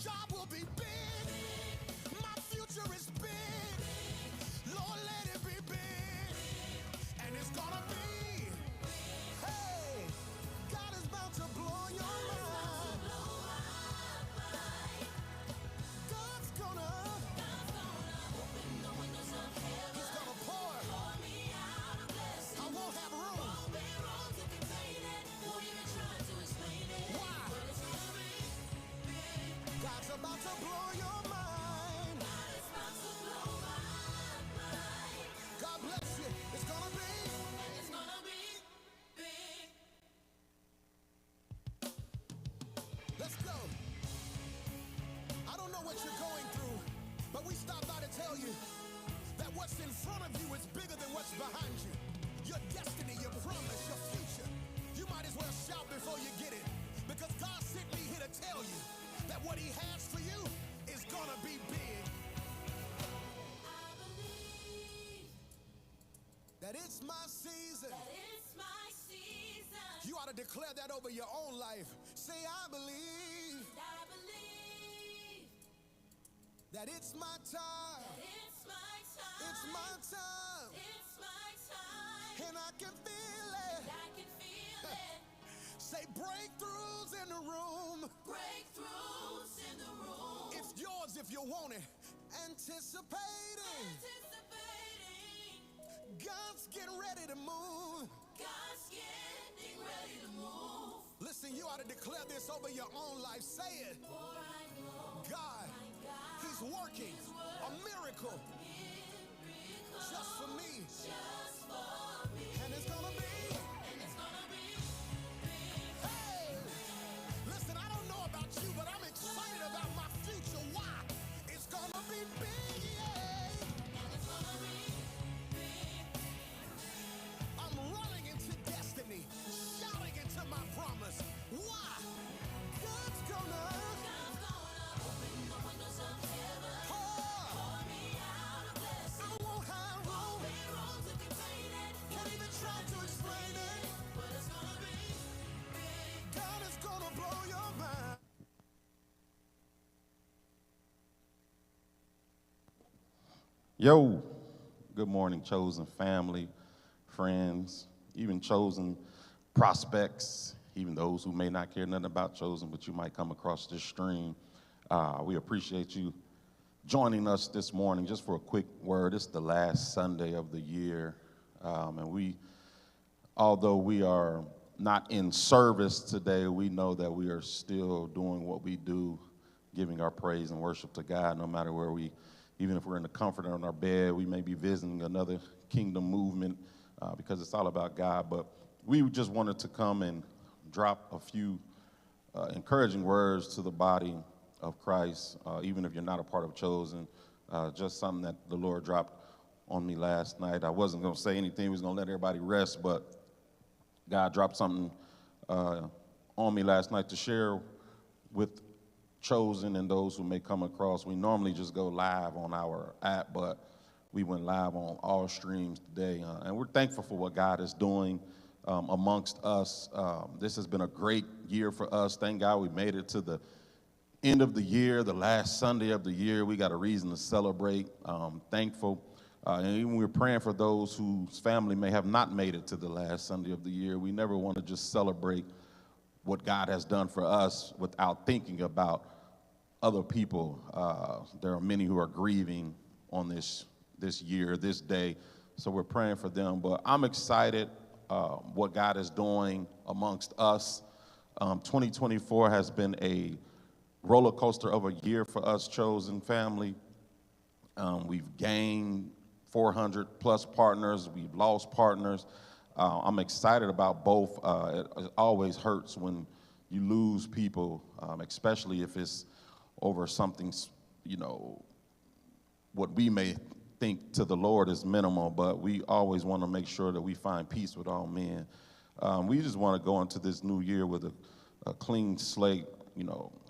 job will be big. My future is big. Lord, let it be big. And it's gonna be. Hey, God is about to blow your mind. God's gonna open the windows of heaven. He's gonna pour me out a blessing. I won't have room. Won't be room to contain it. Won't even try to explain it. Why? But it's gonna be big. God's about to blow your mind. God is about to blow my mind. God bless you. It's gonna be. It's gonna be big. Let's go. I don't know what you're going through, but we stopped by to tell you that what's in front of you is bigger than what's behind you. Your destiny, your promise, your future. You might as well shout before you get it, because God sent me here to tell you that what he has for you is gonna be big. I believe that it's my season. That it's my season. You ought to declare that over your own life. Say, I believe. I believe that it's my time. That it's my time. It's my time. It's my time. And I can feel it. I can feel it. Say breakthroughs in the room. Breakthroughs in the room. It's yours if you want it. Anticipating. God's getting ready to move. God's getting ready to move. Listen, you ought to declare this over your own life. Say it. For I know God, he's working a miracle just for me. Just for me. And it's gonna be. And it's gonna be big. Hey, listen, I don't know about you, but I'm excited about my future. Why? It's gonna be big, yeah. And it's gonna be big. I'm running into destiny, shouting into my promise. Why? God's gonna open the windows of heaven. Pour me out a blessing. I won't have room. Won't be room to contain it. Can't even try to explain it. But it's gonna be big. God is gonna blow your mind. Yo, good morning, chosen family, friends, even chosen prospects, even those who may not care nothing about chosen, but you might come across this stream. We appreciate you joining us this morning. Just for a quick word, it's the last Sunday of the year, and although we are not in service today, we know that we are still doing what we do, giving our praise and worship to God, no matter where even if we're in the comfort of our bed, we may be visiting another kingdom movement, because it's all about God. But we just wanted to come and drop a few encouraging words to the body of Christ, even if you're not a part of Chosen. Just something that the Lord dropped on me last night. I wasn't going to say anything. He was going to let everybody rest, but God dropped something on me last night to share with Chosen and those who may come across. We normally just go live on our app, but we went live on all streams today, and we're thankful for what God is doing amongst us. This has been a great year for us. Thank God we made it to the end of the year, the last Sunday of the year. We got a reason to celebrate. Thankful. And even we're praying for those whose family may have not made it to the last Sunday of the year. We never want to just celebrate what God has done for us without thinking about other people. There are many who are grieving on this year, this day, so we're praying for them. But I'm excited what God is doing amongst us. 2024 has been a roller coaster of a year for us, Chosen family. We've gained 400 plus partners. We've lost partners. I'm excited about both. It always hurts when you lose people, especially if it's over something, what we may think to the Lord is minimal, but we always want to make sure that we find peace with all men. We just want to go into this new year with a clean slate,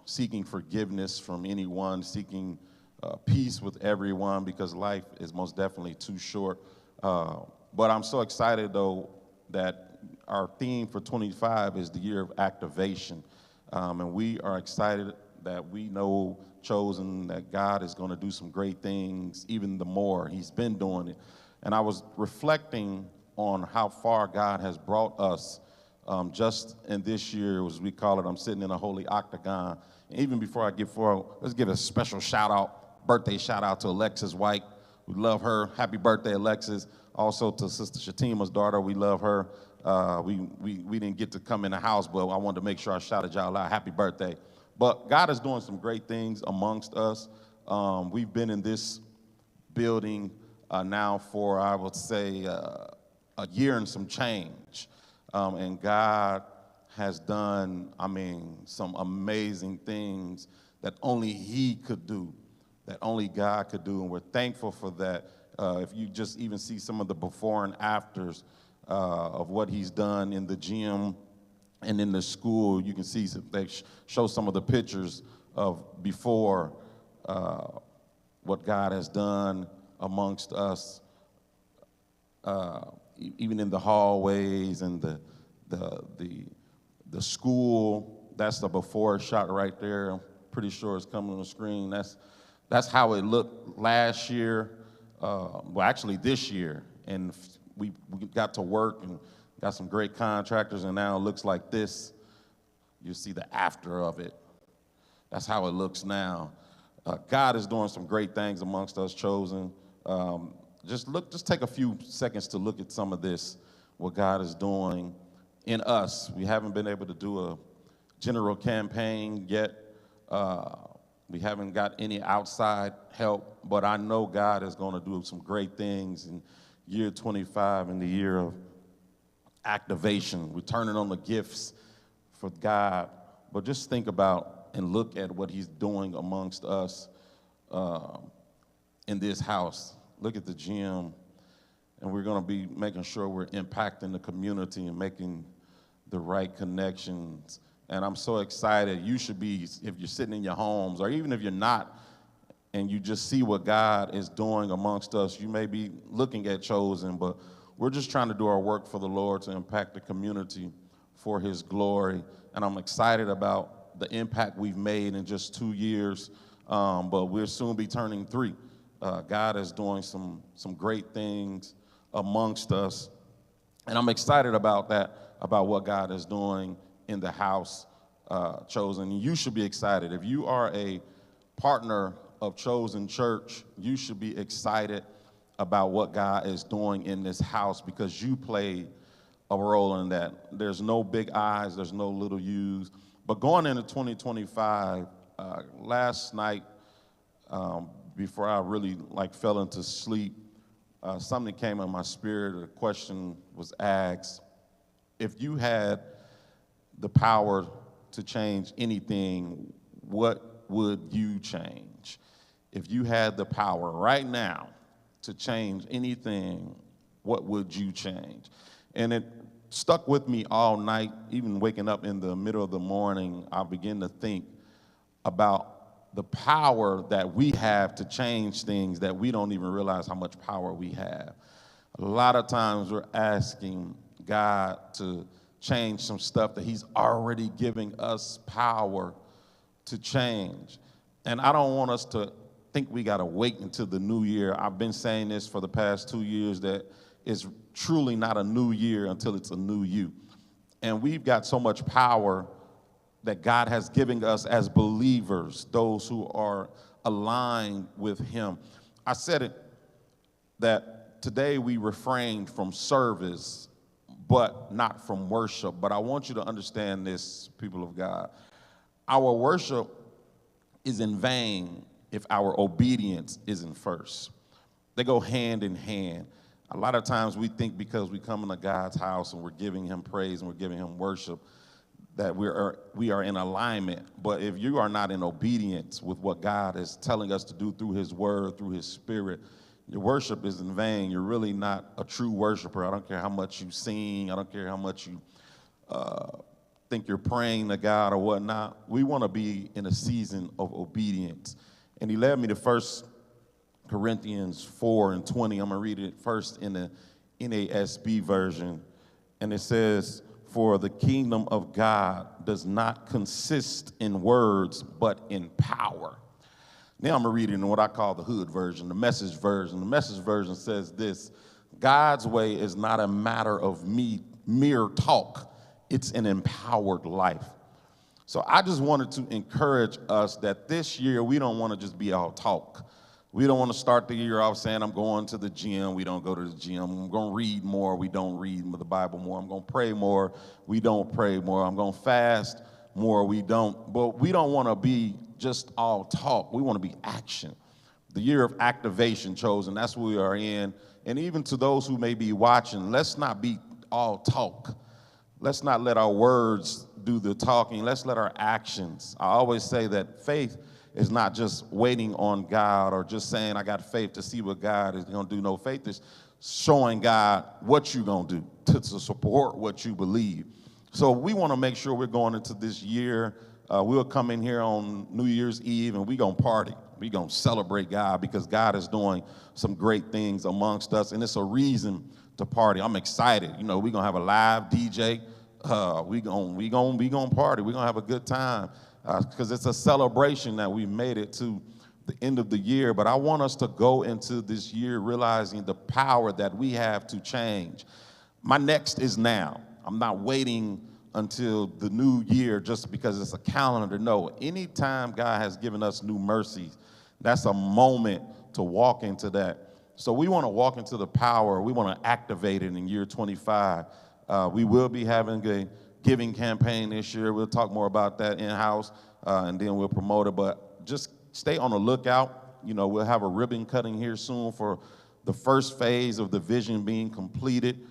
seeking forgiveness from anyone, seeking peace with everyone, because life is most definitely too short. But I'm so excited, though, that our theme for 25 is the year of activation. And we are excited that we know Chosen, that God is going to do some great things, even the more. He's been doing it. And I was reflecting on how far God has brought us just in this year, as we call it. I'm sitting in a holy octagon. And even before I get forward, let's give a special shout out, birthday shout out to Alexis White. We love her. Happy birthday, Alexis. Also to Sister Shatima's daughter, we love her. We didn't get to come in the house, but I wanted to make sure I shouted y'all out. Happy birthday. But God is doing some great things amongst us. We've been in this building now for, I would say, a year and some change. And God has done, some amazing things that only He could do, that only God could do. And we're thankful for that. If you just even see some of the before and afters of what He's done in the gym and in the school, you can see they show some of the pictures of before what God has done amongst us, even in the hallways and the school. That's the before shot right there. I'm pretty sure it's coming on the screen. That's how it looked last year. Well, actually this year, and we got to work and got some great contractors, and now it looks like this. You see the after of it. That's how it looks now. God is doing some great things amongst us, Chosen. Just take a few seconds to look at some of this, what God is doing in us. We haven't been able to do a general campaign yet. We haven't got any outside help, but I know God is going to do some great things in year 25, in the year of activation. We're turning on the gifts for God, but just think about and look at what He's doing amongst us in this house. Look at the gym, and we're going to be making sure we're impacting the community and making the right connections. And I'm so excited. You should be, if you're sitting in your homes, or even if you're not, and you just see what God is doing amongst us. You may be looking at Chosen, but we're just trying to do our work for the Lord to impact the community for His glory. And I'm excited about the impact we've made in just 2 years, but we'll soon be turning 3. God is doing some great things amongst us. And I'm excited about that, about what God is doing in the house, Chosen. You should be excited. If you are a partner of Chosen Church, you should be excited about what God is doing in this house, because you played a role in that. There's no big I's, there's no little U's. But going into 2025, last night, before I really fell into sleep, something came in my spirit. A question was asked: if you had the power to change anything, what would you change? If you had the power right now to change anything, what would you change? And it stuck with me all night. Even waking up in the middle of the morning, I began to think about the power that we have to change things that we don't even realize how much power we have. A lot of times we're asking God to change some stuff that He's already giving us power to change. And I don't want us to think we got to wait until the new year. I've been saying this for the past 2 years, that it's truly not a new year until it's a new you. And we've got so much power that God has given us as believers, those who are aligned with Him. I said it, that today we refrained from service, but not from worship. But I want you to understand this, people of God. Our worship is in vain if our obedience isn't first. They go hand in hand. A lot of times we think because we come into God's house and we're giving Him praise and we're giving Him worship, that we are in alignment. But if you are not in obedience with what God is telling us to do through His word, through His Spirit, your worship is in vain. You're really not a true worshiper. I don't care how much you sing. I don't care how much you think you're praying to God or whatnot. We want to be in a season of obedience. And He led me to 1 Corinthians 4:20. I'm going to read it first in the NASB version. And it says, For the kingdom of God does not consist in words, but in power. Now I'm reading in what I call the hood version, the message version. The message version says this: God's way is not a matter of mere talk, it's an empowered life. So I just wanted to encourage us that this year we don't want to just be all talk. We don't want to start the year off saying, I'm going to the gym. We don't go to the gym. I'm going to read more. We don't read the Bible more. I'm going to pray more. We don't pray more. I'm going to fast more. We don't. But we don't want to be just all talk. We want to be action. The year of activation chosen. That's what we are in. And even to those who may be watching, let's not be all talk. Let's not let our words do the talking. Let's let our actions. I always say that faith is not just waiting on God or just saying, I got faith to see what God is going to do. No, faith is showing God what you're going to do to support what you believe. So we want to make sure we're going into this year. We'll come in here on New Year's Eve and we're going to party. We're going to celebrate God because God is doing some great things amongst us. And it's a reason to party. I'm excited. You know, we're going to have a live DJ. We're going to party. We're going to have a good time. Because it's a celebration that we made it to the end of the year. But I want us to go into this year realizing the power that we have to change. My next is now. I'm not waiting until the new year just because it's a calendar. No, anytime God has given us new mercies, that's a moment to walk into that. So we want to walk into the power. We want to activate it in year 25. We will be having a giving campaign this year. We'll talk more about that in-house, and then we'll promote it. But just stay on the lookout. You know, we'll have a ribbon cutting here soon for the first phase of the vision being completed.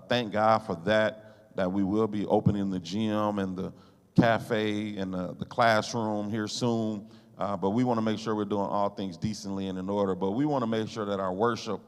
Thank God for that we will be opening the gym and the cafe and the classroom here soon. But we want to make sure we're doing all things decently and in order. But we want to make sure that our worship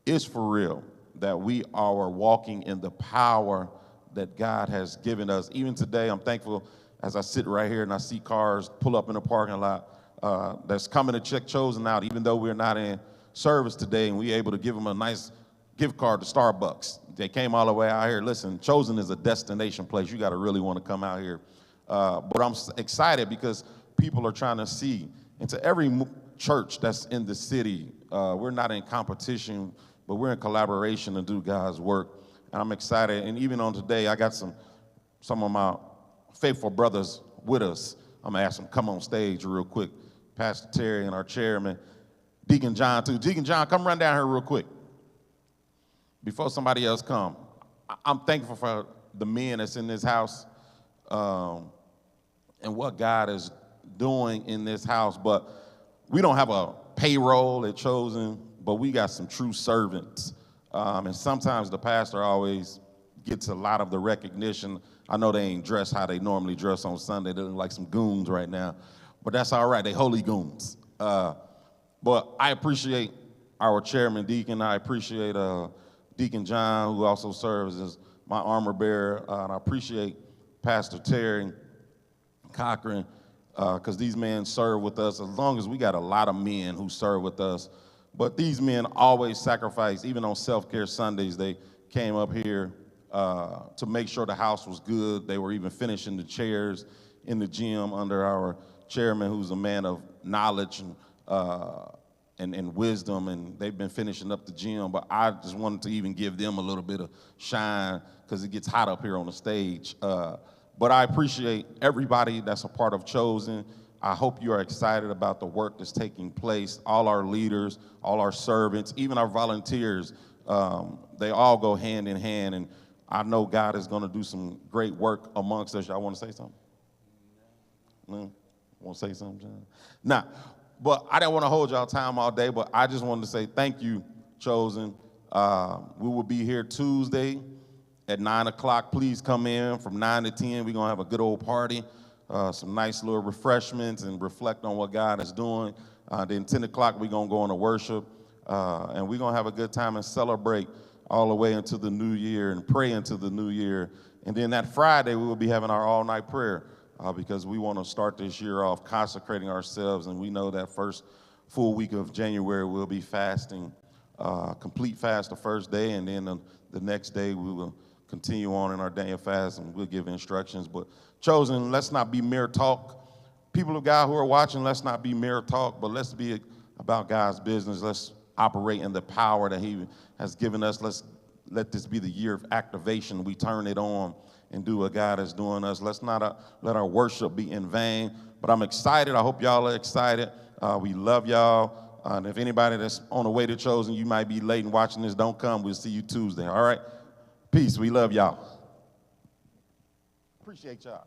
is for real, that we are walking in the power that God has given us. Even today, I'm thankful as I sit right here and I see cars pull up in the parking lot that's coming to check Chosen out, even though we're not in service today, and we're able to give them a nice gift card to Starbucks. They came all the way out here. Listen, Chosen is a destination place. You got to really want to come out here. But I'm excited because people are trying to see. And to every church that's in the city, we're not in competition, but we're in collaboration to do God's work. And I'm excited. And even on today, I got some of my faithful brothers with us. I'm going to ask them to come on stage real quick. Pastor Terry and our chairman, Deacon John, too. Deacon John, come run down here real quick before somebody else come. I'm thankful for the men that's in this house and what God is doing in this house. But we don't have a payroll at Chosen, but we got some true servants. And sometimes the pastor always gets a lot of the recognition. I know they ain't dressed how they normally dress on Sunday. They look like some goons right now. But that's all right. They holy goons. But I appreciate our chairman, Deacon. I appreciate Deacon John, who also serves as my armor bearer. And I appreciate Pastor Terry Cochran, because these men serve with us. As long as we got a lot of men who serve with us. But these men always sacrifice, even on self-care Sundays, they came up here to make sure the house was good. They were even finishing the chairs in the gym under our chairman, who's a man of knowledge and wisdom, and they've been finishing up the gym. But I just wanted to even give them a little bit of shine because it gets hot up here on the stage. But I appreciate everybody that's a part of Chosen. I hope you are excited about the work that's taking place. All our leaders, all our servants, even our volunteers, they all go hand in hand. And I know God is going to do some great work amongst us. Y'all want to say something? No? Want to say something, John? Nah, but I didn't want to hold y'all time all day, but I just wanted to say thank you, Chosen. We will be here Tuesday at 9 o'clock. Please come in from 9 to 10. We're going to have a good old party. Some nice little refreshments and reflect on what God is doing. Then 10 o'clock, we're going to go into worship, and we're going to have a good time and celebrate all the way into the new year and pray into the new year. And then that Friday, we will be having our all-night prayer because we want to start this year off consecrating ourselves, and we know that first full week of January we'll be fasting, complete fast the first day, and then the next day we will continue on in our Daniel fast, and we'll give instructions. But Chosen, let's not be mere talk. People of God who are watching, let's not be mere talk, but let's be about God's business. Let's operate in the power that he has given us. Let's let this be the year of activation. We turn it on and do what God is doing us. Let's not let our worship be in vain. But I'm excited. I hope y'all are excited. We love y'all. And if anybody that's on the way to Chosen, you might be late and watching this, don't come. We'll see you Tuesday, all right? Peace. We love y'all. Appreciate y'all.